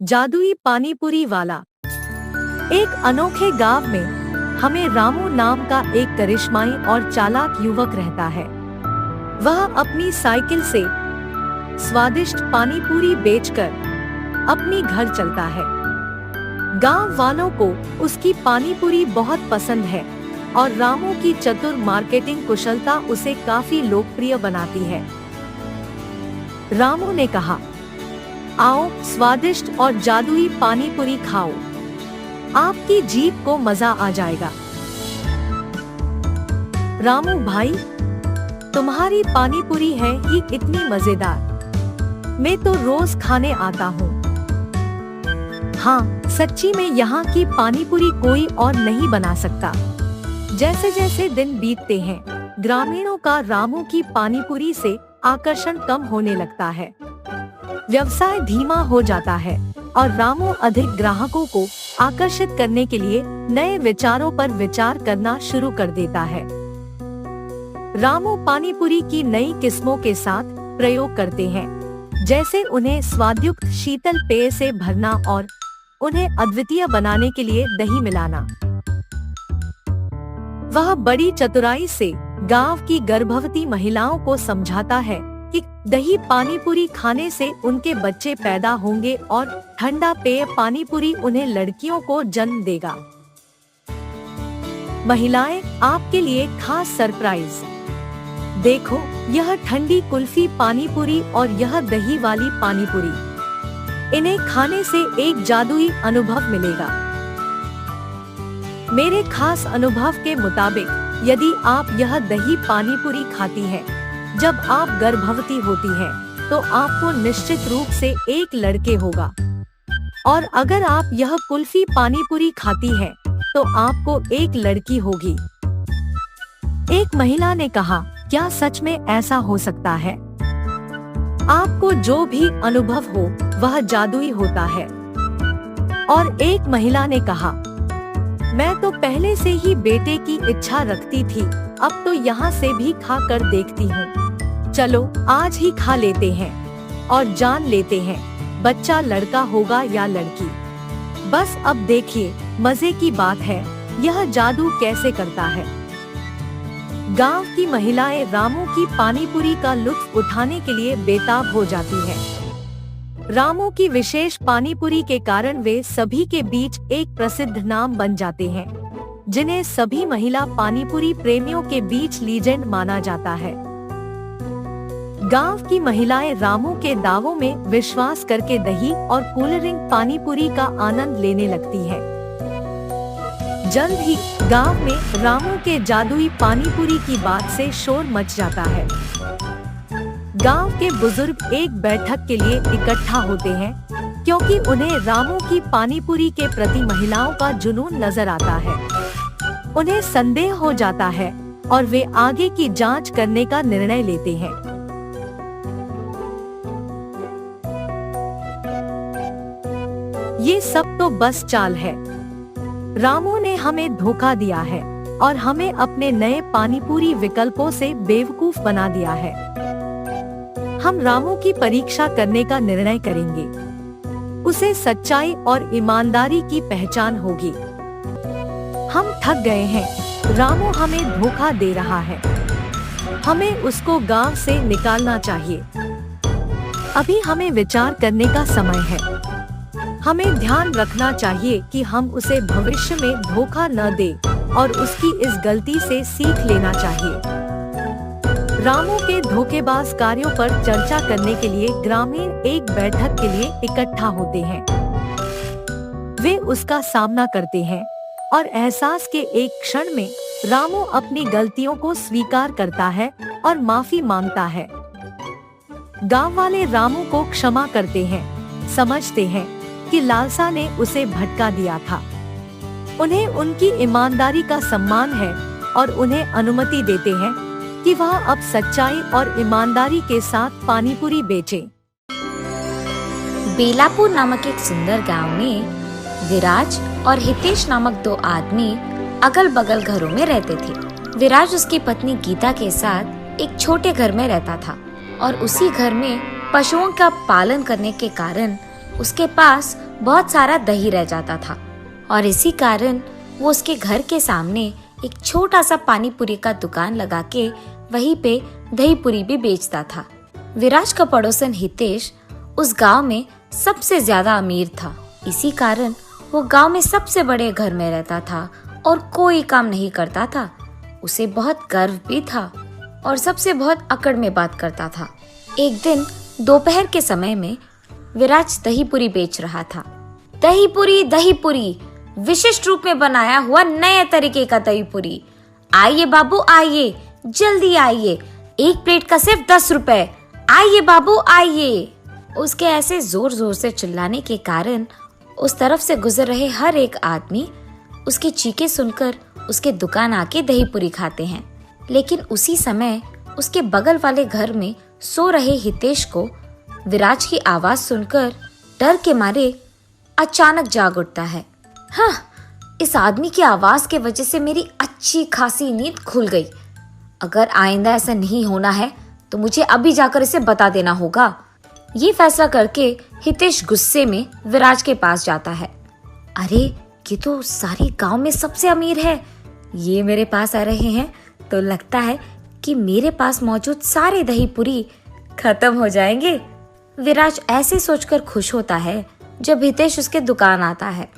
जादुई पानीपुरी वाला। एक अनोखे गांव में हमें रामू नाम का एक करिश्माई और चालाक युवक रहता है। वह अपनी साइकिल से स्वादिष्ट पानीपुरी बेचकर अपनी घर चलता है। गांव वालों को उसकी पानीपुरी बहुत पसंद है और रामू की चतुर मार्केटिंग कुशलता उसे काफी लोकप्रिय बनाती है। रामू ने कहा, आओ स्वादिष्ट और जादुई पानीपुरी खाओ, आपकी जीभ को मजा आ जाएगा। रामू भाई, तुम्हारी पानीपुरी है ही इतनी मजेदार, मैं तो रोज खाने आता हूँ। हाँ, सच्ची में यहाँ की पानीपुरी कोई और नहीं बना सकता। जैसे जैसे दिन बीतते हैं, ग्रामीणों का रामू की पानीपुरी से आकर्षण कम होने लगता है। व्यवसाय धीमा हो जाता है और रामू अधिक ग्राहकों को आकर्षित करने के लिए नए विचारों पर विचार करना शुरू कर देता है। रामू पानीपुरी की नई किस्मों के साथ प्रयोग करते हैं, जैसे उन्हें स्वादयुक्त शीतल पेय से भरना और उन्हें अद्वितीय बनाने के लिए दही मिलाना। वह बड़ी चतुराई से गांव की गर्भवती महिलाओं को समझाता है कि दही पानीपुरी खाने से उनके बच्चे पैदा होंगे और ठंडा पेय पानीपुरी उन्हें लड़कियों को जन्म देगा। महिलाएं, आपके लिए खास सरप्राइज देखो, यह ठंडी कुल्फी पानीपुरी और यह दही वाली पानीपुरी, इन्हें खाने से एक जादुई अनुभव मिलेगा। मेरे खास अनुभव के मुताबिक यदि आप यह दही पानीपुरी खाती हैं, जब आप गर्भवती होती हैं, तो आपको निश्चित रूप से एक लड़के होगा, और अगर आप यह कुल्फी पानीपुरी खाती हैं, तो आपको एक लड़की होगी। एक महिला ने कहा, क्या सच में ऐसा हो सकता है? आपको जो भी अनुभव हो वह जादुई होता है। और एक महिला ने कहा, मैं तो पहले से ही बेटे की इच्छा रखती थी, अब तो यहाँ से भी खा कर देखती हूँ। चलो आज ही खा लेते हैं और जान लेते हैं बच्चा लड़का होगा या लड़की। बस अब देखिए, मजे की बात है, यह जादू कैसे करता है। गांव की महिलाएं रामू की पानीपुरी का लुत्फ उठाने के लिए बेताब हो जाती हैं। रामू की विशेष पानीपुरी के कारण वे सभी के बीच एक प्रसिद्ध नाम बन जाते हैं, जिन्हें सभी महिला पानीपुरी प्रेमियों के बीच लीजेंड माना जाता है। गांव की महिलाएं रामू के दावों में विश्वास करके दही और कूलरिंग पानीपुरी का आनंद लेने लगती हैं। जल्द ही गांव में रामू के जादुई पानीपुरी की बात से शोर मच जाता है। गांव के बुजुर्ग एक बैठक के लिए इकट्ठा होते हैं, क्योंकि उन्हें रामू की पानीपुरी के प्रति महिलाओं का जुनून नजर आता है। उन्हें संदेह हो जाता है और वे आगे की जांच करने का निर्णय लेते हैं। ये सब तो बस चाल है। रामू ने हमें धोखा दिया है और हमें अपने नए पानीपुरी विकल्पों से बेवकूफ बना दिया है। हम रामू की परीक्षा करने का निर्णय करेंगे। उसे सच्चाई और ईमानदारी की पहचान होगी। हम थक गए हैं, रामू हमें धोखा दे रहा है। हमें उसको गांव से निकालना चाहिए। अभी हमें विचार करने का समय है। हमें ध्यान रखना चाहिए कि हम उसे भविष्य में धोखा न दें और उसकी इस गलती से सीख लेना चाहिए। रामू के धोखेबाज कार्यों पर चर्चा करने के लिए ग्रामीण एक बैठक के लिए इकट्ठा होते हैं। वे उसका सामना करते हैं और एहसास के एक क्षण में रामू अपनी गलतियों को स्वीकार करता है और माफी मांगता है। गांव वाले रामू को क्षमा करते हैं, समझते हैं कि लालसा ने उसे भटका दिया था। उन्हें उनकी ईमानदारी का सम्मान है और उन्हें अनुमति देते हैं कि वह अब सच्चाई और ईमानदारी के साथ पानीपुरी बेचे। बेलापुर नामक एक सुंदर गांव में विराज और हितेश नामक दो आदमी अगल बगल घरों में रहते थे। विराज उसकी पत्नी गीता के साथ एक छोटे घर में रहता था और उसी घर में पशुओं का पालन करने के कारण उसके पास बहुत सारा दही रह जाता था और इसी कारण वो उसके घर के सामने एक छोटा सा पानी पूरी का दुकान लगा के वहीं पे दही पूरी भी बेचता था। विराज का पड़ोसन हितेश उस गांव में सबसे ज्यादा अमीर था। इसी कारण वो गांव में सबसे बड़े घर में रहता था और कोई काम नहीं करता था। उसे बहुत गर्व भी था और सबसे बहुत अकड़ में बात करता था। एक दिन दोपहर के समय में विराज दही पूरी बेच रहा था। दही पूरी विशिष्ट रूप में बनाया हुआ नए तरीके का दही पूरी। आइए बाबू आइए, जल्दी आइए, एक प्लेट का सिर्फ 10 रुपए। आइए बाबू आइए। उसके ऐसे जोर जोर से चिल्लाने के कारण उस तरफ से गुजर रहे हर एक आदमी उसकी चीखें सुनकर उसके दुकान आके दही पूरी खाते हैं। लेकिन उसी समय उसके बगल वाले घर में सो रहे हितेश को विराज की आवाज सुनकर डर के मारे अचानक जाग उठता है। हाँ, इस आदमी की आवाज के वजह से मेरी अच्छी खासी नींद खुल गई। अगर आइंदा ऐसा नहीं होना है तो मुझे अभी जाकर इसे बता देना होगा। ये फैसला करके हितेश गुस्से में विराज के पास जाता है। अरे, ये तो सारे गांव में सबसे अमीर है। ये मेरे पास आ रहे हैं तो लगता है कि मेरे पास मौजूद सारे दही पूरी खत्म हो जाएंगे। विराज ऐसे सोचकर खुश होता है जब हितेश उसके दुकान आता है।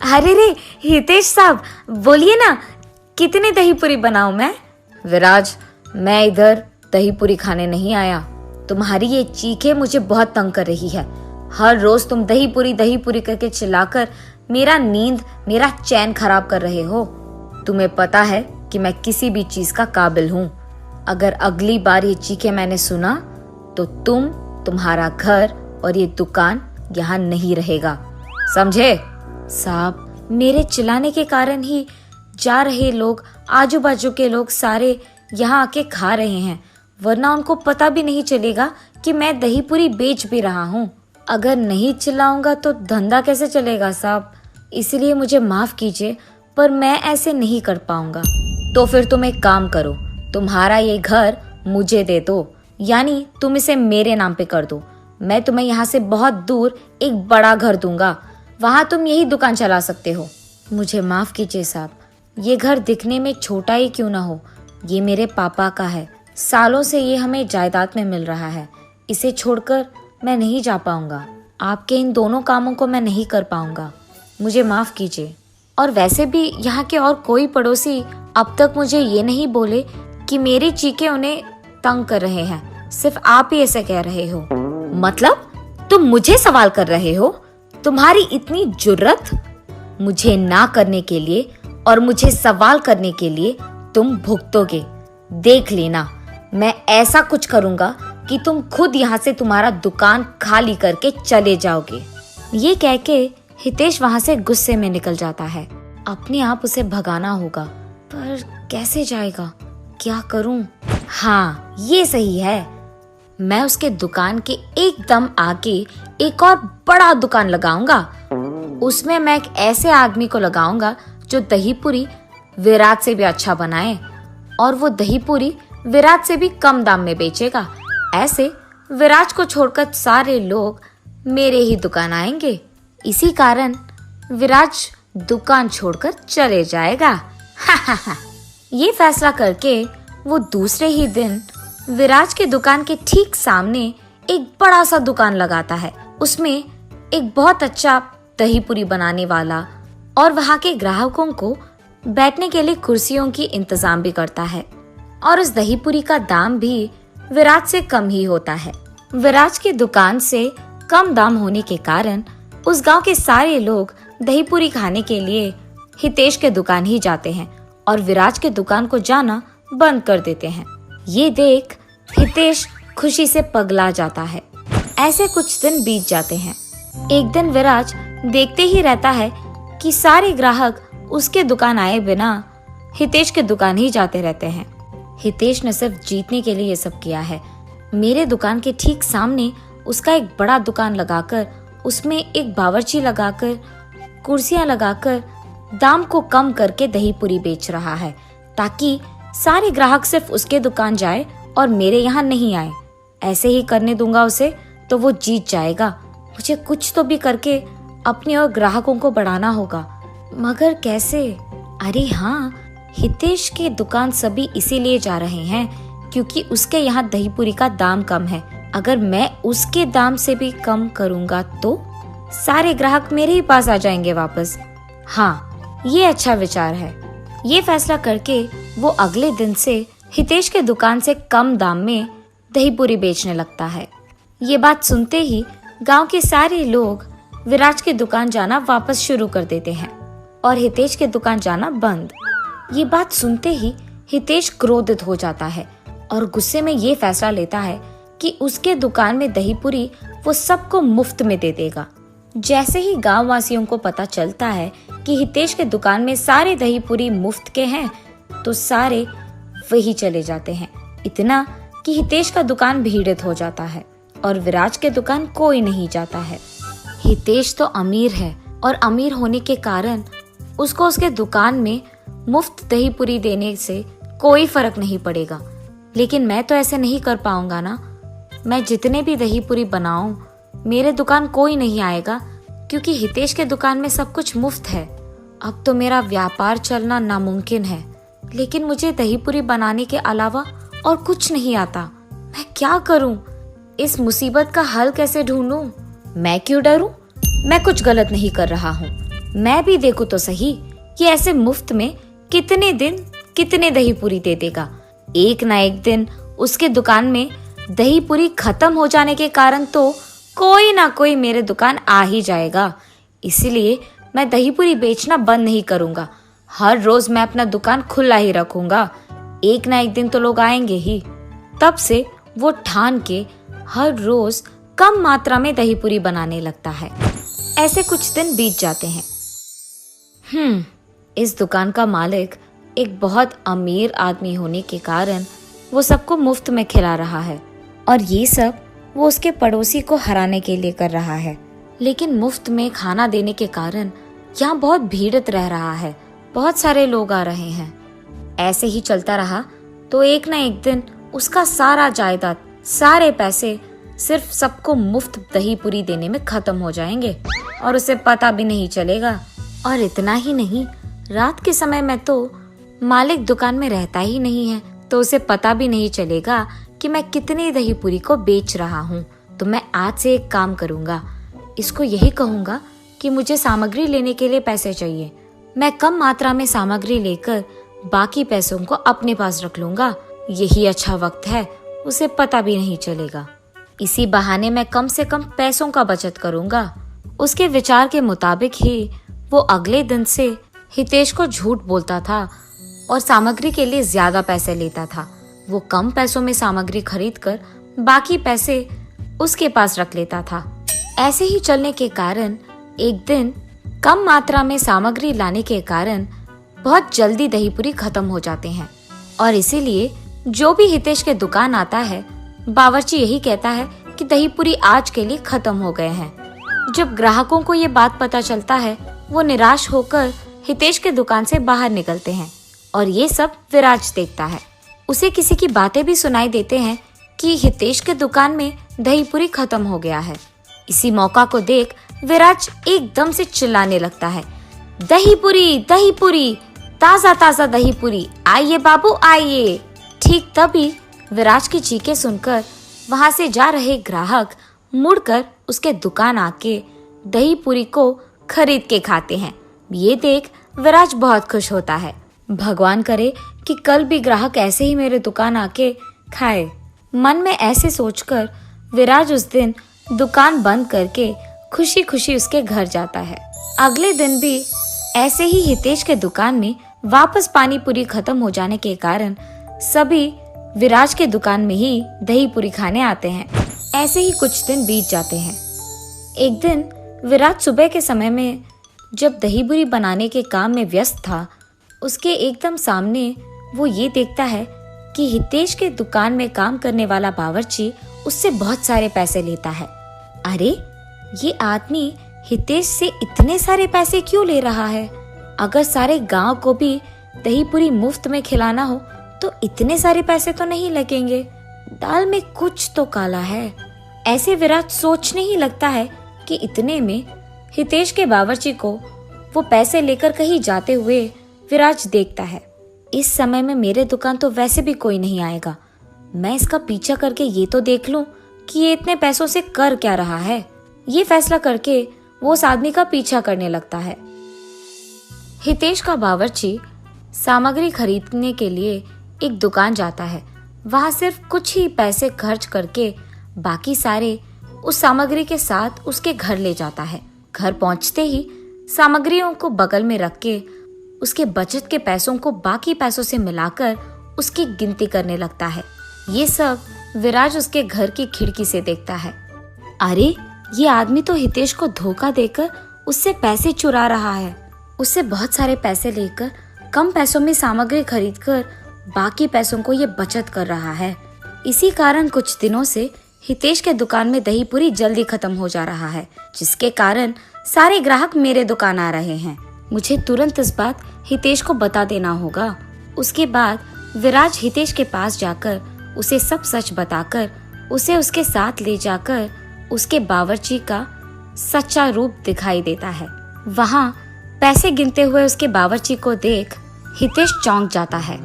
अरे रे हितेश साहब, बोलिए ना, कितने दही पूरी बनाऊं मैं? विराज, मैं इधर दही पूरी खाने नहीं आया। तुम्हारी ये चीखें मुझे बहुत तंग कर रही है। हर रोज तुम दही पूरी करके चिल्लाकर मेरा चैन खराब कर रहे हो। तुम्हें पता है कि मैं किसी भी चीज का काबिल हूँ। अगर अगली बार ये चीखें मैंने सुना तो तुम्हारा घर और ये दुकान यहाँ नहीं रहेगा, समझे? साहब, मेरे चिल्लाने के कारण ही जा रहे लोग, आजू बाजू के लोग सारे यहाँ आके खा रहे हैं, वरना उनको पता भी नहीं चलेगा कि मैं दही पूरी बेच भी रहा हूँ। अगर नहीं चिल्लाऊंगा तो धंधा कैसे चलेगा साहब? इसलिए मुझे माफ कीजिए, पर मैं ऐसे नहीं कर पाऊंगा। तो फिर तुम एक काम करो, तुम्हारा ये घर मुझे दे दो, यानी तुम इसे मेरे नाम पे कर दो। मैं तुम्हें यहाँ से बहुत दूर एक बड़ा घर दूंगा, वहाँ तुम यही दुकान चला सकते हो। मुझे माफ कीजिए साहब, ये घर दिखने में छोटा ही क्यों ना हो, ये मेरे पापा का है। सालों से ये हमें जायदाद में मिल रहा है। इसे छोड़कर मैं नहीं जा पाऊंगा। आपके इन दोनों कामों को मैं नहीं कर पाऊंगा, मुझे माफ कीजिए। और वैसे भी यहाँ के और कोई पड़ोसी अब तक मुझे ये नहीं बोले कि मेरी चीखें उन्हें तंग कर रहे हैं। सिर्फ आप ही ऐसे कह रहे हो। मतलब तुम मुझे सवाल कर रहे हो? तुम्हारी इतनी जुर्रत? मुझे ना करने के लिए और मुझे सवाल करने के लिए तुम भुगतोगे। देख लेना, मैं ऐसा कुछ करूंगा कि तुम खुद यहाँ से तुम्हारा दुकान खाली करके चले जाओगे। ये कह के हितेश वहाँ से गुस्से में निकल जाता है। अपने आप उसे भगाना होगा, पर कैसे जाएगा? क्या करूं? हाँ, ये सही है। मैं उसके दुकान के एकदम आगे एक और बड़ा दुकान लगाऊंगा। उसमें मैं एक ऐसे आदमी को लगाऊंगा जो दही पूरी विराट से भी अच्छा बनाए, और वो दही पूरी विराट से भी कम दाम में बेचेगा। ऐसे विराट को छोड़कर सारे लोग मेरे ही दुकान आएंगे। इसी कारण विराट दुकान छोड़कर चले जाएगा। ये फैसला करके वो दूसरे ही दिन विराज के दुकान के ठीक सामने एक बड़ा सा दुकान लगाता है। उसमें एक बहुत अच्छा दही पूरी बनाने वाला और वहाँ के ग्राहकों को बैठने के लिए कुर्सियों की इंतजाम भी करता है। और उस दही पूरी का दाम भी विराज से कम ही होता है। विराज की दुकान से कम दाम होने के कारण उस गांव के सारे लोग दही पूरी खाने के लिए हितेश के दुकान ही जाते हैं और विराज के दुकान को जाना बंद कर देते हैं। ये देख हितेश खुशी से पगला जाता है। ऐसे कुछ दिन बीत जाते हैं। एक दिन विराज देखते ही रहता है कि सारे ग्राहक उसके दुकान आए बिना हितेश के दुकान ही जाते रहते हैं। हितेश ने सिर्फ जीतने के लिए ये सब किया है। मेरे दुकान के ठीक सामने उसका एक बड़ा दुकान लगाकर उसमें एक बावर्ची लगाकर कुर्सियां लगाकर दाम को कम करके दही पूरी बेच रहा है, ताकि सारे ग्राहक सिर्फ उसके दुकान जाए और मेरे यहाँ नहीं आए। ऐसे ही करने दूंगा उसे तो वो जीत जाएगा। मुझे कुछ तो भी करके अपने और ग्राहकों को बढ़ाना होगा। मगर कैसे? अरे हाँ, हितेश की दुकान सभी इसीलिए जा रहे हैं क्योंकि उसके यहाँ दही पूरी का दाम कम है। अगर मैं उसके दाम से भी कम करूँगा तो सारे ग्राहक मेरे ही पास आ जाएंगे वापस। हाँ, ये अच्छा विचार है। ये फैसला करके वो अगले दिन से हितेश के दुकान से कम दाम में दही पूरी बेचने लगता है। ये बात सुनते ही गांव के सारे लोग विराज की दुकान जाना वापस शुरू कर देते हैं और हितेश की दुकान जाना बंद। ये बात सुनते ही हितेश क्रोधित हो जाता है और गुस्से में ये फैसला लेता है कि उसके दुकान में दही पूरी वो सबको मुफ्त में दे देगा। जैसे ही गांव वासियों को पता चलता है कि हितेश के दुकान में सारे दही पूरी मुफ्त के हैं तो सारे वही चले जाते हैं। इतना कि हितेश का दुकान भीड़ित हो जाता है और विराज के दुकान कोई नहीं जाता है। हितेश तो अमीर है और अमीर होने के कारण उसको उसके दुकान में मुफ्त दही पूरी देने से कोई फर्क नहीं पड़ेगा। लेकिन मैं तो ऐसे नहीं कर पाऊंगा ना। मैं जितने भी दही पूरी बनाऊं मेरे दुकान कोई नहीं आएगा क्योंकि हितेश के दुकान में सब कुछ मुफ्त है। अब तो मेरा व्यापार चलना नामुमकिन है। लेकिन मुझे दही पूरी बनाने के अलावा और कुछ नहीं आता। मैं क्या करूं? इस मुसीबत का हल कैसे ढूंढूं? मैं क्यों डरूं? मैं कुछ गलत नहीं कर रहा हूं। मैं भी देखूं तो सही कि ऐसे मुफ्त में कितने दिन कितने दही पूरी दे देगा। एक ना एक दिन उसके दुकान में दही पूरी खत्म हो जाने के कारण तो कोई ना कोई मेरे दुकान आ ही जाएगा। इसलिए मैं दही पूरी बेचना बंद नहीं करूंगा। हर रोज मैं अपना दुकान खुला ही रखूंगा। एक ना एक दिन तो लोग आएंगे ही। तब से वो ठान के हर रोज कम मात्रा में दही पूरी बनाने लगता है। ऐसे कुछ दिन बीत जाते हैं। इस दुकान का मालिक एक बहुत अमीर आदमी होने के कारण वो सबको मुफ्त में खिला रहा है और ये सब वो उसके पड़ोसी को हराने के लिए कर रहा है। लेकिन मुफ्त में खाना देने के कारण यहाँ बहुत भीड़ित रह रहा है। बहुत सारे लोग आ रहे हैं। ऐसे ही चलता रहा तो एक ना एक दिन उसका सारा जायदाद, सारे पैसे सिर्फ सबको मुफ्त दही पूरी देने में खत्म हो जाएंगे और उसे पता भी नहीं चलेगा। और इतना ही नहीं, रात के समय में तो मालिक दुकान में रहता ही नहीं है तो उसे पता भी नहीं चलेगा कि मैं कितनी दही पूरी को बेच रहा हूँ। तो मैं आज से एक काम करूँगा, इसको यही कहूँगा कि मुझे सामग्री लेने के लिए पैसे चाहिए। मैं कम मात्रा में सामग्री लेकर बाकी पैसों को अपने पास रख लूँगा। यही अच्छा वक्त है, उसे पता भी नहीं चलेगा। इसी बहाने मैं कम से कम पैसों का बचत करूँगा। उसके विचार के मुताबिक ही वो अगले दिन से हितेश को झूठ बोलता था और सामग्री के लिए ज्यादा पैसे लेता था। वो कम पैसों में सामग्री खरीदकर बाकी पैसे उसके पास रख लेता था। ऐसे ही चलने के कारण एक दिन कम मात्रा में सामग्री लाने के कारण बहुत जल्दी दही पूरी खत्म हो जाते हैं और इसीलिए जो भी हितेश के दुकान आता है बावर्ची यही कहता है कि दही पूरी आज के लिए खत्म हो गए हैं। जब ग्राहकों को ये बात पता चलता है वो निराश होकर हितेश के दुकान से बाहर निकलते हैं और ये सब विराज देखता है। उसे किसी की बातें भी सुनाई देते हैं कि हितेश के दुकान में दही पूरी खत्म हो गया है। इसी मौका को देख विराज एकदम से चिल्लाने लगता है, दही पूरी, ताजा ताजा दही पूरी, आइए बाबू आइए। ठीक तभी विराज की चीखें सुनकर वहां से जा रहे ग्राहक मुड़कर उसके दुकान आके दही पूरी को खरीद के खाते हैं। ये देख विराज बहुत खुश होता है। भगवान करे कि कल भी ग्राहक ऐसे ही मेरे दुकान आके खाए। मन में ऐसे सोचकर विराज उस दिन दुकान बंद करके खुशी खुशी उसके घर जाता है। अगले दिन भी ऐसे ही हितेश के दुकान में वापस पानी पूरी खत्म हो जाने के कारण सभी विराज के दुकान में ही दही पूरी खाने आते हैं। ऐसे ही कुछ दिन बीत जाते हैं। एक दिन विराज सुबह के समय में जब दही पूरी बनाने के काम में व्यस्त था, उसके एकदम सामने वो ये देखता है कि हितेश के दुकान में काम करने वाला बावर्ची उससे बहुत सारे पैसे लेता है। अरे, ये आदमी हितेश से इतने सारे पैसे क्यों ले रहा है? अगर सारे गांव को भी दही पूरी मुफ्त में खिलाना हो तो इतने सारे पैसे तो नहीं लगेंगे। दाल में कुछ तो काला है। ऐसे विराट सोचने ही लगता है कि इतने में हितेश के बावर्ची को वो पैसे लेकर कहीं जाते हुए विराज देखता है। इस समय में मेरे दुकान तो वैसे भी कोई नहीं आएगा, मैं इसका पीछा करके ये तो देख लूं कि ये इतने पैसों से कर क्या रहा है। ये फैसला करके वो उस आदमी का पीछा करने लगता है। हितेश का बावर्ची सामग्री खरीदने के लिए एक दुकान जाता है। वहां सिर्फ कुछ ही पैसे खर्च करके बाकी सारे उस सामग्री के साथ उसके घर ले जाता है। घर पहुंचते ही सामग्रियों को बगल में रख के उसके बचत के पैसों को बाकी पैसों से मिलाकर उसकी गिनती करने लगता है। ये सब विराज उसके घर की खिड़की से देखता है। अरे, ये आदमी तो हितेश को धोखा देकर उससे पैसे चुरा रहा है। उससे बहुत सारे पैसे लेकर कम पैसों में सामग्री खरीदकर बाकी पैसों को ये बचत कर रहा है। इसी कारण कुछ दिनों से हितेश के दुकान में दही पूरी जल्दी खत्म हो जा रहा है, जिसके कारण सारे ग्राहक मेरे दुकान आ रहे हैं। मुझे तुरंत इस बात हितेश को बता देना होगा। उसके बाद विराज हितेश के पास जाकर उसे सब सच बताकर उसे उसके साथ ले जाकर उसके बावर्ची का सच्चा रूप दिखाई देता है। वहाँ पैसे गिनते हुए उसके बावर्ची को देख हितेश चौंक जाता है।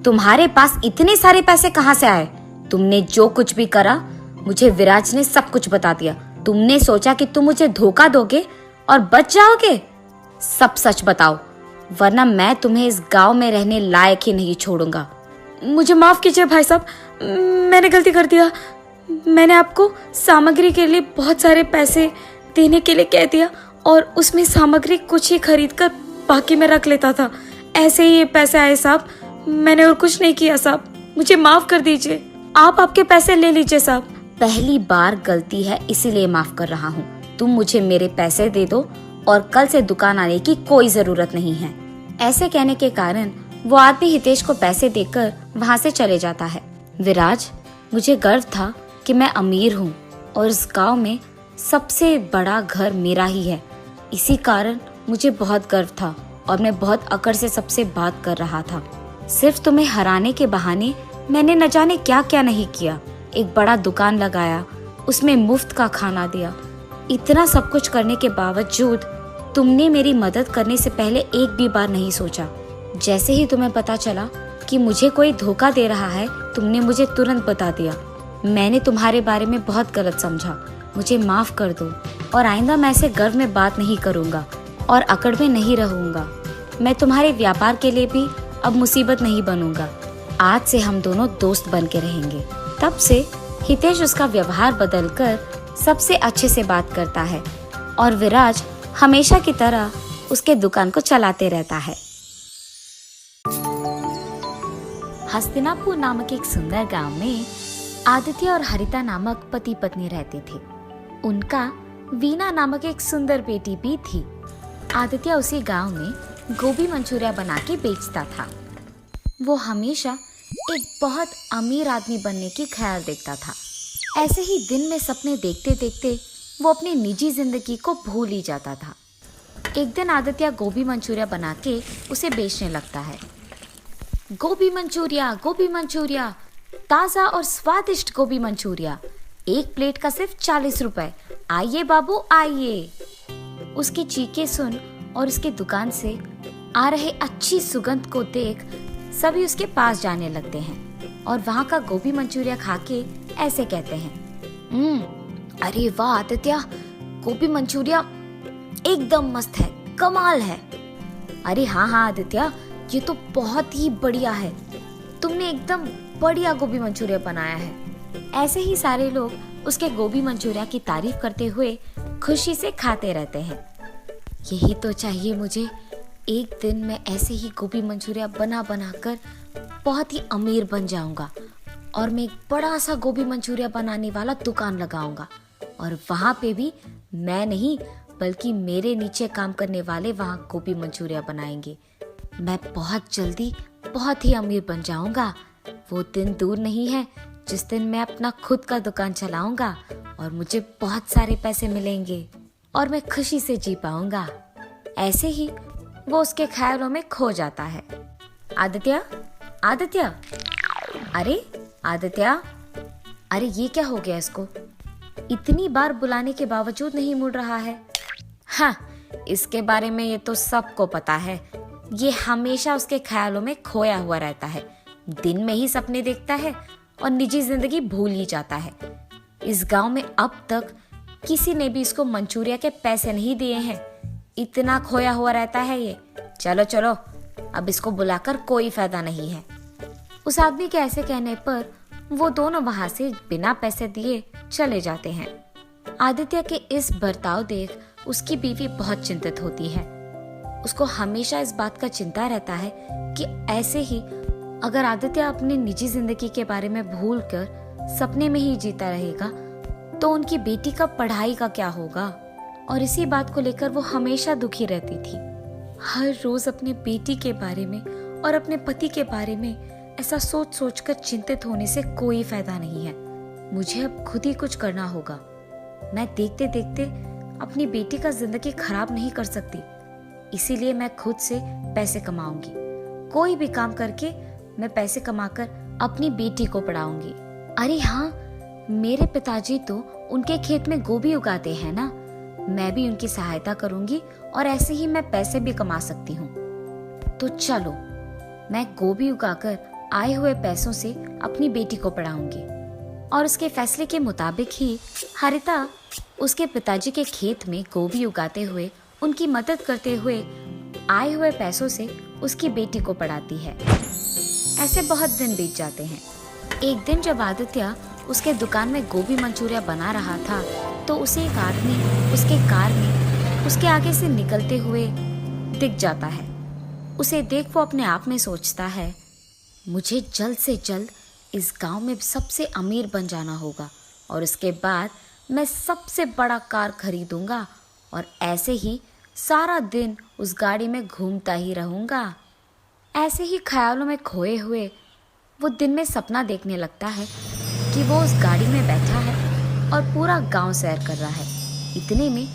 तुम्हारे पास इतने सारे पैसे कहाँ से आए? तुमने जो कुछ भी करा मुझे विराज ने सब कुछ बता दिया। तुमने सोचा कि तुम मुझे धोखा दोगे और बच जाओगे? सब सच बताओ, वरना मैं तुम्हें इस गांव में रहने लायक ही नहीं छोड़ूंगा। मुझे माफ कीजिए भाई साहब, मैंने गलती कर दिया। मैंने आपको सामग्री के लिए बहुत सारे पैसे देने के लिए कह दिया और उसमें सामग्री कुछ ही खरीद कर बाकी में रख लेता था। ऐसे ही ये पैसे आए साहब, मैंने और कुछ नहीं किया साहब, मुझे माफ कर दीजिए। आप आपके पैसे ले लीजिए साहब। पहली बार गलती है इसीलिए माफ कर रहा हूँ। तुम मुझे मेरे पैसे दे दो और कल से दुकान आने की कोई जरूरत नहीं है। ऐसे कहने के कारण वो आदमी हितेश को पैसे देकर वहाँ से चले जाता है। विराज, मुझे गर्व था कि मैं अमीर हूँ और इस गांव में सबसे बड़ा घर मेरा ही है। इसी कारण मुझे बहुत गर्व था और मैं बहुत अकड़ से सबसे बात कर रहा था। सिर्फ तुम्हें हराने के बहाने मैंने न जाने क्या क्या नहीं किया। एक बड़ा दुकान लगाया, उसमें मुफ्त का खाना दिया। इतना सब कुछ करने के बावजूद तुमने मेरी मदद करने से पहले एक भी बार नहीं सोचा। जैसे ही तुम्हें पता चला कि मुझे कोई धोखा दे रहा है, तुमने मुझे तुरंत बता दिया। मैंने तुम्हारे बारे में बहुत गलत समझा, मुझे माफ कर दो और आइंदा मैं ऐसे गर्व में बात नहीं करूंगा और अकड़ में नहीं रहूंगा। मैं तुम्हारे व्यापार के लिए भी अब मुसीबत नहीं बनूंगा। आज से हम दोनों दोस्त बन के रहेंगे। तब से हितेश उसका व्यवहार बदलकर सबसे अच्छे से बात करता है और विराज हमेशा की तरह उसके दुकान को चलाते रहता है। हस्तिनापुर नामक एक सुंदर गांव में आदित्य और हरिता नामक पति पत्नी रहते थे। उनका वीना नामक एक सुंदर बेटी भी थी। आदित्य उसी गांव में गोभी मंचूरिया बना के बेचता था। वो हमेशा एक बहुत अमीर आदमी बनने की ख्याल देखता था। ऐसे ही दिन में सपने देखते देखते वो अपनी निजी जिंदगी को भूल ही जाता था। एक दिन आदित्य गोभी मंचूरिया बना के उसे बेचने लगता है। गोभी मंचूरिया, ताज़ा और स्वादिष्ट गोभी मंचूरिया, एक प्लेट का सिर्फ 40 रुपए। आइए बाबू आइए। उसकी चीखें सुन और उसके दुकान से आ रहे अच्छी सुगंध को देख सभी उसके पास जाने लगते हैं और वहाँ का गोभी मंचूरिया खा के ऐसे कहते हैं, अरे वाह आदित्य, गोभी मंचूरिया एकदम मस्त है, कमाल है। अरे हाँ आदित्य, ये तो बहुत ही बढ़िया है, तुमने एकदम बढ़िया गोभी मंचूरिया बनाया है। ऐसे ही सारे लोग उसके गोभी मंचूरिया की तारीफ करते हुए खुशी से खाते रहते हैं। यही तो चाहिए मुझे, एक दिन मैं ऐसे ही गोभी मंचूरिया बना कर बहुत ही अमीर बन जाऊंगा और मैं एक बड़ा सा गोभी मंचूरिया बनाने वाला दुकान लगाऊंगा और वहाँ पे भी मैं नहीं बल्कि मेरे नीचे काम करने वाले वहाँ गोभी मंचूरिया बनाएंगे। मैं बहुत जल्दी बहुत ही अमीर बन जाऊंगा। वो दिन दूर नहीं है जिस दिन मैं अपना खुद का दुकान चलाऊंगा और मुझे बहुत सारे पैसे मिलेंगे और मैं खुशी से जी पाऊंगा। ऐसे ही वो उसके ख्यालों में खो जाता है। आदित्य, अरे आदित्य, अरे ये क्या हो गया इसको? इतनी बार बुलाने के बावजूद नहीं मुड़ रहा है। हाँ, इसके बारे में ये तो सबको पता है। ये हमेशा उसके ख्यालों में खोया हुआ रहता है, दिन में ही सपने देखता है और निजी जिंदगी भूल ही जाता है। इस गांव में अब तक किसी ने भी इसको मंचूरिया के पैसे नहीं दिए हैं, इतना खोया हुआ रहता है ये। चलो चलो, अब इसको बुलाकर कोई फायदा नहीं है। उस आदमी के ऐसे कहने पर वो दोनों वहां से बिना पैसे दिए चले जाते हैं। आदित्य के इस बर्ताव देख उसकी बीवी बहुत चिंतित होती है। उसको हमेशा इस बात का चिंता रहता है कि ऐसे ही अगर आदित्य अपनी निजी जिंदगी के बारे में भूलकर सपने में ही जीता रहेगा तो उनकी बेटी का पढ़ाई का क्या होगा। और इसी बात को लेकर वो हमेशा दुखी रहती थी। हर रोज अपने बेटी के बारे में और अपने पति के बारे में ऐसा सोच सोच कर चिंतित होने से कोई फायदा नहीं है। मुझे अब खुद ही कुछ करना होगा। मैं देखते देखते अपनी बेटी का जिंदगी खराब नहीं कर सकती, इसीलिए मैं खुद से पैसे कमाऊंगी। कोई भी काम करके मैं पैसे कमाकर अपनी बेटी को पढ़ाऊंगी। अरे हाँ, मेरे पिताजी तो उनके खेत में गोभी उगाते हैं ना, मैं भी उनकी सहायता करूंगी और ऐसे ही मैं पैसे भी कमा सकती हूँ। तो चलो, मैं गोभी उगाकर आए हुए पैसों से अपनी बेटी को पढ़ाऊंगी। और उसके फैसले के मुताबिक ही हरिता उसके पिताजी के खेत में गोभी उगाते हुए उनकी मदद करते हुए आए हुए पैसों से उसकी बेटी को पढ़ाती है। ऐसे बहुत दिन बीत जाते हैं। एक दिन जब आदित्य उसके दुकान में गोभी मंचूरिया बना रहा था तो उसे एक आदमी उसके कार में उसके आगे से निकलते हुए दिख जाता है। उसे देख वो अपने आप में सोचता है, मुझे जल्द से जल्द इस गांव में सबसे अमीर बन जाना होगा और उसके बाद मैं सबसे बड़ा कार खरीदूंगा और ऐसे ही सारा दिन उस गाड़ी में घूमता ही रहूंगा। ऐसे ही ख्यालों में खोए हुए वो दिन में सपना देखने लगता है कि वो उस गाड़ी में बैठा है और पूरा गांव सैर कर रहा है। इतने में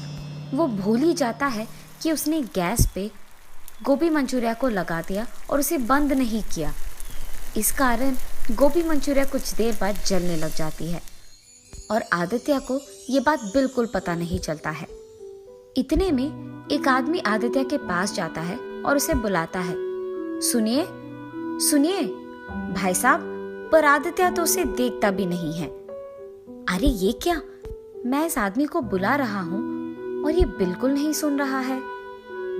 वो भूल ही जाता है कि उसने गैस पे गोभी मंचूरिया को लगा दिया और उसे बंद नहीं किया। इस कारण गोभी मंचूरिया कुछ देर बाद जलने लग जाती है और आदित्य को ये बात बिल्कुल पता नहीं चलता है। इतने में एक आदमी आदित्य के पास जाता है और उसे बुलाता है, सुनिए सुनिए भाई साहब। पर आदित्य तो उसे देखता भी नहीं है। अरे ये क्या, मैं इस आदमी को बुला रहा हूँ और ये बिल्कुल नहीं सुन रहा है।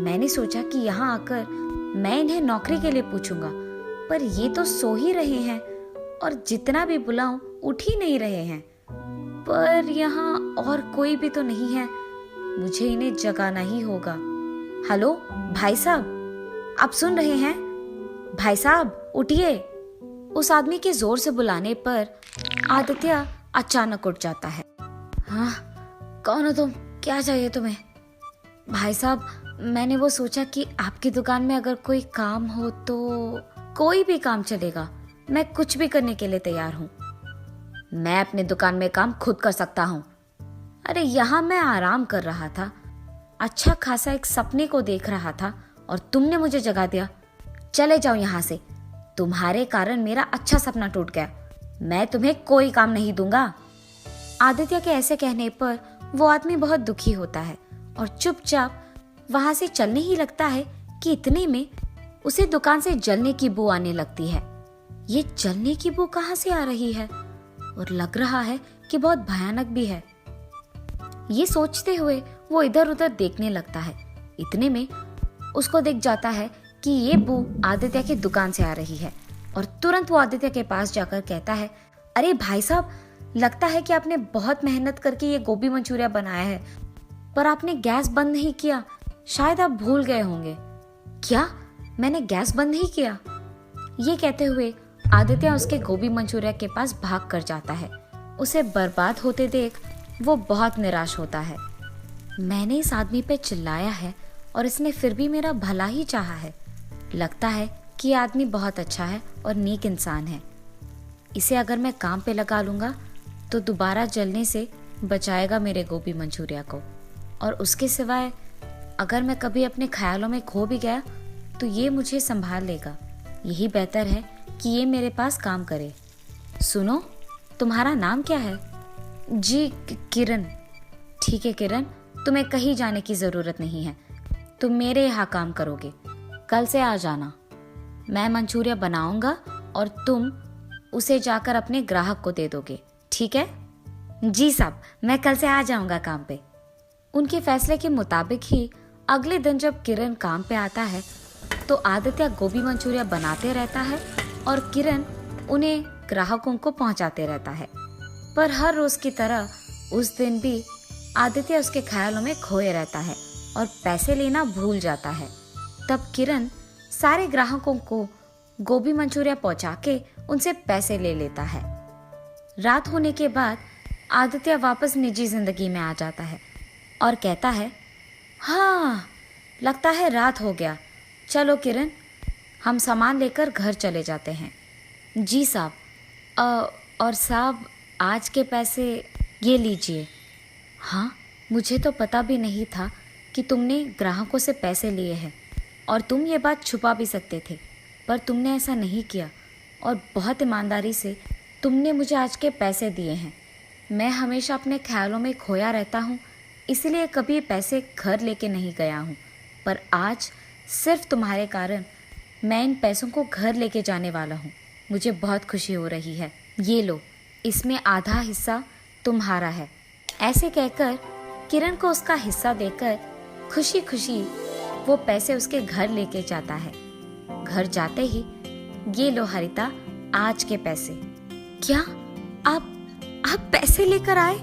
मैंने सोचा कि यहाँ आकर मैं इन्हें नौकरी के लिए पूछूंगा, पर ये तो सो ही रहे हैं और जितना भी बुलाऊं उठ ही नहीं रहे हैं। पर यहाँ और कोई भी तो नहीं है, मुझे इन्हें जगाना ही होगा। हेलो भाई साहब, आप सुन रहे हैं? भाई साहब उठिए। उस आदमी के जोर से बुलाने पर आदित्य अचानक उठ जाता है। हाँ, कौन हो तुम? क्या चाहिए तुम्हें? भाई साहब, मैंने वो सोचा कि आपकी दुकान में अगर कोई काम हो तो। कोई भी काम चलेगा, मैं कुछ भी करने के लिए तैयार हूँ। मैं अपने दुकान में काम खुद कर सकता हूँ। अरे यहाँ मैं आराम कर रहा था, अच्छा खासा एक सपने को देख रहा था और तुमने मुझे जगा दिया। चले जाओ यहाँ से, तुम्हारे कारण मेरा अच्छा सपना टूट गया। मैं तुम्हें कोई काम नहीं दूंगा। आदित्य के ऐसे कहने पर वो आदमी बहुत दुखी होता है और चुपचाप वहां से चलने ही लगता है कि इतने में उसे दुकान से जलने की बू आने लगती है। ये जलने की बू कहाँ से आ रही है और लग रहा है कि बहुत भयानक भी है। ये सोचते हुए वो इधर उधर देखने लगता है। इतने में उसको दिख जाता है कि ये बू आदित्य की दुकान से आ रही है और तुरंत वो आदित्य के पास जाकर कहता है, अरे भाई साहब, लगता है कि आपने बहुत मेहनत करके ये गोभी मंचूरिया बनाया है, पर आपने गैस बंद नहीं किया। शायद आप भूल गए होंगे। क्या? मैंने गैस बंद नहीं किया? ये कहते हुए आदित्य उसके गोभी मंचूरिया के पास भाग कर जाता है। उसे बर्बाद होते देख वो बहुत निराश होता है। मैंने इस आदमी पे चिल्लाया है और इसने फिर भी मेरा भला ही चाहा है। लगता है कि ये आदमी बहुत अच्छा है और नेक इंसान है। इसे अगर मैं काम पे लगा लूंगा तो दोबारा जलने से बचाएगा मेरे गोभी मंचूरिया को, और उसके सिवाय अगर मैं कभी अपने ख्यालों में खो भी गया तो ये मुझे संभाल लेगा। यही बेहतर है कि ये मेरे पास काम करे। सुनो, तुम्हारा नाम क्या है? जी किरण। ठीक है किरण, तुम्हें कहीं जाने की जरूरत नहीं है, तुम मेरे यहाँ काम करोगे। कल से आ जाना, मैं मंचूरिया बनाऊंगा और तुम उसे जाकर अपने ग्राहक को दे दोगे, ठीक है? जी साहब, मैं कल से आ जाऊंगा काम पे। उनके फैसले के मुताबिक ही अगले दिन जब किरण काम पे आता है तो आदित्य गोभी मंचूरिया बनाते रहता है और किरण उन्हें ग्राहकों को पहुंचाते रहता है। पर हर रोज की तरह उस दिन भी आदित्य उसके ख्यालों में खोए रहता है और पैसे लेना भूल जाता है। तब किरण सारे ग्राहकों को गोभी मंचूरिया पहुंचा के उनसे पैसे ले लेता है। रात होने के बाद आदित्य वापस निजी जिंदगी में आ जाता है और कहता है, हाँ लगता है रात हो गया, चलो किरण हम सामान लेकर घर चले जाते हैं। जी साहब, और साहब आज के पैसे ये लीजिए। हाँ, मुझे तो पता भी नहीं था कि तुमने ग्राहकों से पैसे लिए हैं और तुम ये बात छुपा भी सकते थे, पर तुमने ऐसा नहीं किया और बहुत ईमानदारी से तुमने मुझे आज के पैसे दिए हैं। मैं हमेशा अपने ख्यालों में खोया रहता हूँ, इसलिए कभी पैसे घर लेके नहीं गया हूँ, पर आज सिर्फ तुम्हारे कारण मैं इन पैसों को घर लेके जाने वाला हूँ। मुझे बहुत खुशी हो रही है, ये लो, इसमें आधा हिस्सा तुम्हारा है। ऐसे कहकर किरण को उसका हिस्सा देकर खुशी खुशी वो पैसे उसके घर लेके जाता है। घर जाते ही, ये लो हरिता, आज के पैसे। क्या आप पैसे लेकर आए?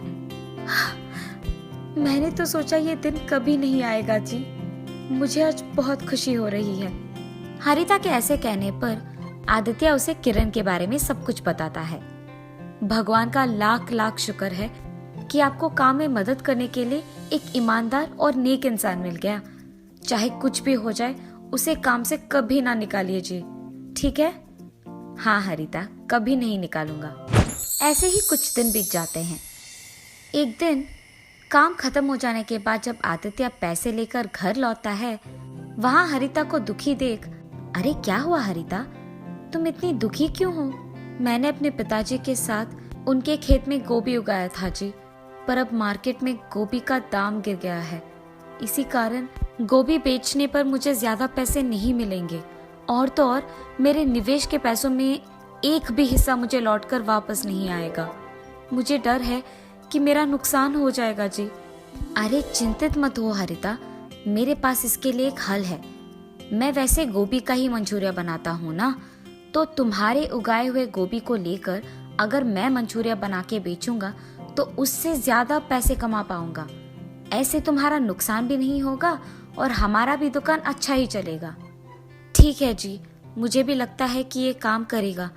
मैंने तो सोचा ये दिन कभी नहीं आएगा जी, मुझे आज बहुत खुशी हो रही है। हरिता के ऐसे कहने पर आदित्य उसे किरण के बारे में सब कुछ बताता है। भगवान का लाख लाख शुक्र है कि आपको काम में मदद करने के लिए एक ईमानदार और नेक इंसान मिल गया। चाहे कुछ भी हो जाए, उसे काम से कभी ना निकालिए जी, ठीक है? हाँ हरिता, कभी नहीं निकालूंगा। ऐसे ही कुछ दिन बीत जाते हैं। एक दिन काम खत्म हो जाने के बाद जब आदित्य पैसे लेकर घर लौटता है, वहाँ हरिता को दुखी देख, अरे क्या हुआ हरिता, तुम इतनी दुखी क्यों हो? मैंने अपने पिताजी के साथ उनके खेत में गोभी उगाया था जी, पर अब मार्केट में गोभी का दाम गिर गया है। इसी कारण गोभी बेचने पर मुझे ज्यादा पैसे नहीं मिलेंगे और तो और मेरे निवेश के पैसों में एक भी हिस्सा मुझे लौटकर वापस नहीं आएगा। मुझे डर है कि मेरा नुकसान हो जाएगा जी। अरे चिंतित मत हो हरिता, मेरे पास इसके लिए एक हल है। मैं वैसे गोभी का ही मंचूरिया बनाता हूँ ना, तो तुम्हारे उगाए हुए गोभी को लेकर अगर मैं मंचूरिया बना के बेचूंगा तो उससे ज्यादा पैसे कमा पाऊंगा। ऐसे तुम्हारा नुकसान भी नहीं होगा और हमारा भी दुकान अच्छा ही चलेगा। ठीक है जी, मुझे भी लगता है कि ये काम करेगा।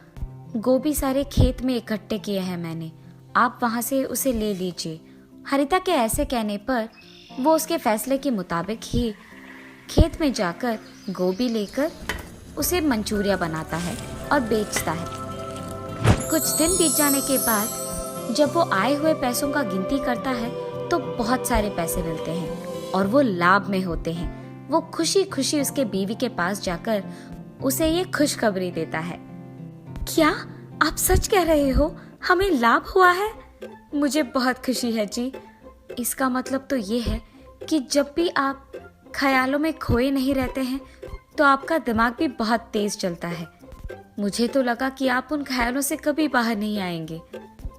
गोभी सारे खेत में इकट्ठे किए हैं मैंने, आप वहां से उसे ले लीजिए। हरिता के ऐसे कहने पर वो उसके फैसले के मुताबिक ही खेत में जाकर गोभी लेकर उसे मंचूरिया बनाता है और बेचता है। कुछ दिन बीत जाने के बाद जब वो आए हुए पैसों का गिनती करता है तो बहुत सारे पैसे मिलते हैं और वो लाभ में होते हैं। वो खुशी खुशी उसके बीवी के पास जाकर उसे ये खुशखबरी देता है। क्या आप सच कह रहे हो, हमें लाभ हुआ है? मुझे बहुत खुशी है जी। इसका मतलब तो ये है कि जब भी आप ख्यालों में खोए नहीं रहते हैं तो आपका दिमाग भी बहुत तेज चलता है। मुझे तो लगा कि आप उन ख्यालों से कभी बाहर नहीं आएंगे,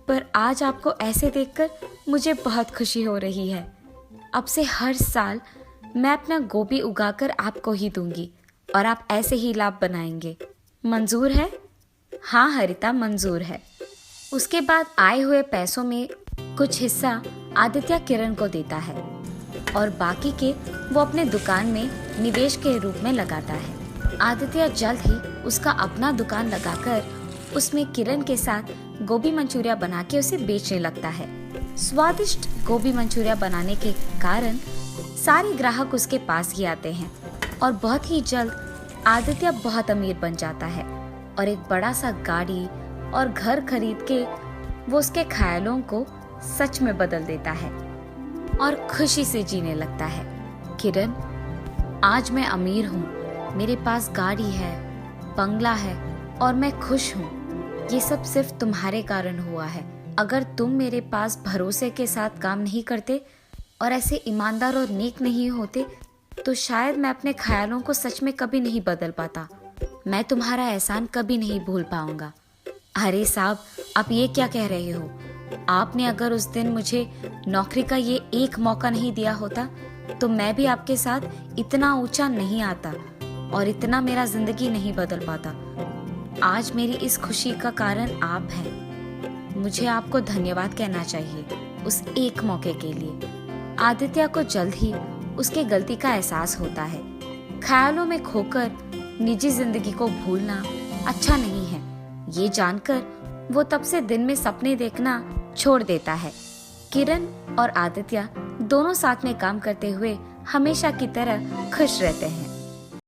पर आज आपको ऐसे देखकर मुझे बहुत खुशी हो रही है। अब से हर साल मैं अपना गोभी उगाकर आपको ही दूंगी और आप ऐसे ही लाभ बनाएंगे। मंजूर है? हाँ हरिता, मंजूर है। उसके बाद आए हुए पैसों में कुछ हिस्सा आदित्य किरण को देता है और बाकी के वो अपने दुकान में निवेश के रूप में लगाता है। आदित्य जल्द ही उसका अपना दुकान लगाकर उसमें किरण के साथ गोभी मंचूरिया बना के उसे बेचने लगता है। स्वादिष्ट गोभी मंचूरिया बनाने के कारण सारे ग्राहक उसके पास ही आते हैं और बहुत ही जल्द आदित्य बहुत अमीर बन जाता है और एक बड़ा सा गाड़ी और घर खरीद के वो उसके ख्यालों को सच में बदल देता है और खुशी से जीने लगता है। किरण, आज मैं अमीर हूँ, मेरे पास गाड़ी है, बंगला है और मैं खुश हूँ। ये सब सिर्फ तुम्हारे कारण हुआ है। अगर तुम मेरे पास भरोसे के साथ काम नहीं करते और ऐसे ईमानदार और नेक नहीं होते तो शायद मैं अपने ख्यालों को सच में कभी नहीं बदल पाता। मैं तुम्हारा एहसान कभी नहीं भूल पाऊंगा। अरे साहब, आप ये क्या कह रहे हो? आपने अगर उस दिन मुझे नौकरी का ये एक मौका नहीं दिया होता तो मैं भी आपके साथ इतना ऊंचा नहीं आता और इतना मेरा जिंदगी नहीं बदल पाता। आज मेरी इस खुशी का कारण आप हैं। मुझे आपको धन्यवाद कहना चाहिए उस एक मौके के लिए। आदित्य को जल्द ही उसके गलती का एहसास होता है। ख्यालों में खोकर निजी जिंदगी को भूलना अच्छा नहीं है। ये जानकर वो तब से दिन में सपने देखना छोड़ देता है। किरण और आदित्य दोनों साथ में काम करते हुए हमेशा की तरह खुश रहते हैं।